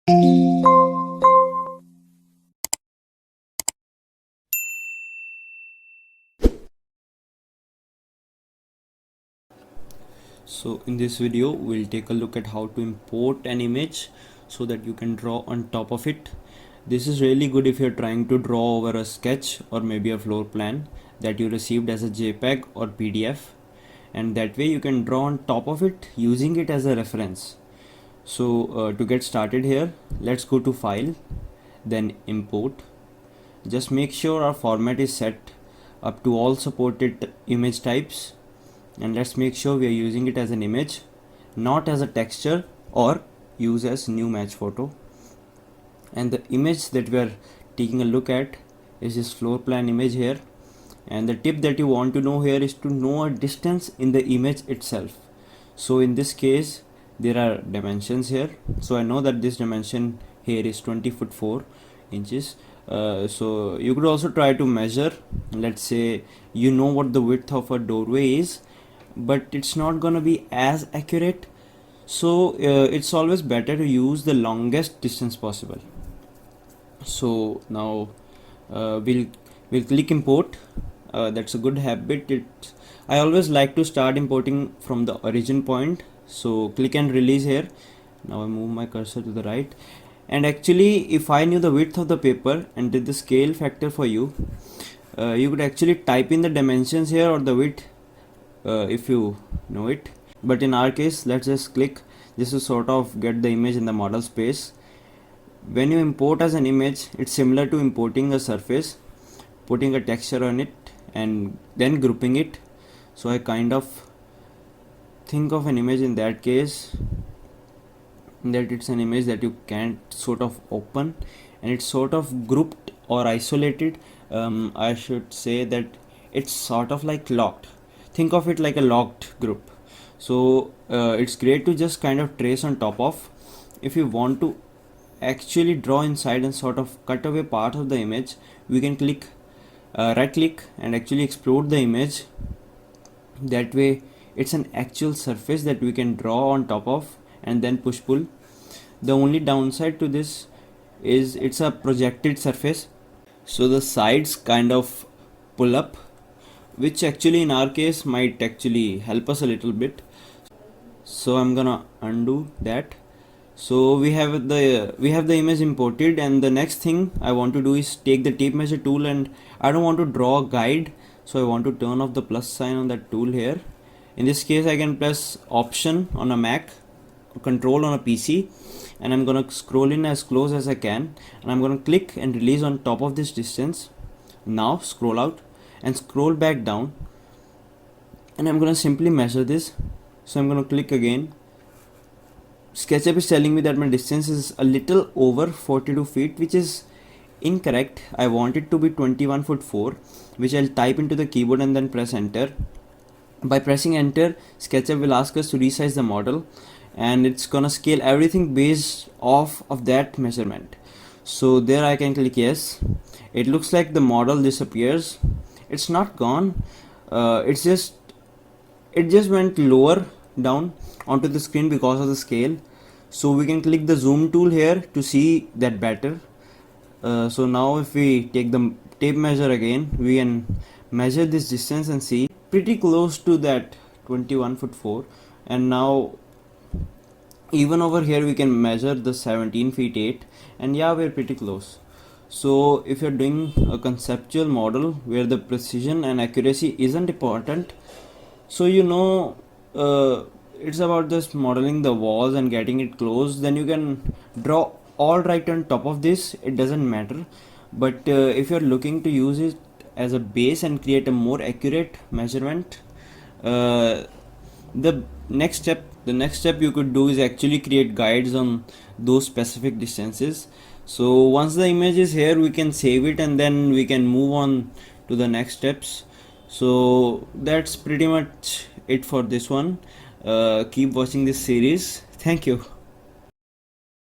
So in this video we'll take a look at how to import an image so that you can draw on top of it. This is really good if you're trying to draw over a sketch or maybe a floor plan that you received as a JPEG or PDF, and that way you can draw on top of it using it as a reference. So to get started here, let's go to File, then Import. Just make sure our format is set up to all supported image types, and let's make sure we are using it as an image, not as a texture or use as new match photo. And the image that we are taking a look at is this floor plan image here, and the tip that you want to know here is to know a distance in the image itself. So in this case there are dimensions here, so I know that this dimension here is 20 foot 4 inches. So you could also try to measure. Let's say you know what the width of a doorway is, but it's not gonna be as accurate, so it's always better to use the longest distance possible. So now we'll click import. That's a good habit. I always like to start importing from the origin point, so click and release here. Now I move my cursor to the right, and actually if I knew the width of the paper and did the scale factor for you, you could actually type in the dimensions here or the width if you know it. But in our case, let's just click just to sort of get the image in the model space. When you import as an image, it's similar to importing a surface, putting a texture on it and then grouping it. So I kind of think of an image in that case that it's an image that you can't sort of open, and it's sort of grouped or isolated. I should say that it's sort of like locked. Think of it like a locked group. So it's great to just kind of trace on top of. If you want to actually draw inside and sort of cut away part of the image, we can click right click and actually explode the image. That way it's an actual surface that we can draw on top of and then push pull. The only downside to this is it's a projected surface, so the sides kind of pull up, which actually in our case might actually help us a little bit. So I'm gonna undo that. So we have the image imported, and the next thing I want to do is take the tape measure tool, and I don't want to draw a guide, so I want to turn off the plus sign on that tool here. In this case I can press Option on a Mac, Control on a PC, and I'm gonna scroll in as close as I can, and I'm gonna click and release on top of this distance. Now scroll out and scroll back down, and I'm gonna simply measure this. So I'm gonna click again. SketchUp is telling me that my distance is a little over 42 feet, which is incorrect. I want it to be 21 foot 4, which I'll type into the keyboard and then press enter. By pressing enter, SketchUp will ask us to resize the model, and it's gonna scale everything based off of that measurement. So there I can click yes. It looks like the model disappears. It's not gone. It just went lower down onto the screen because of the scale. So we can click the zoom tool here to see that better. So now if we take the tape measure again, we can measure this distance and see pretty close to that 21 foot 4. And now even over here we can measure the 17 feet 8, and yeah, we're pretty close. So if you're doing a conceptual model where the precision and accuracy isn't important, so you know it's about just modeling the walls and getting it close, then you can draw all right on top of this. It doesn't matter. But if you're looking to use it as a base and create a more accurate measurement, the next step you could do is actually create guides on those specific distances. So once the image is here, we can save it and then we can move on to the next steps. So that's pretty much it for this one. Keep watching this series. Thank you.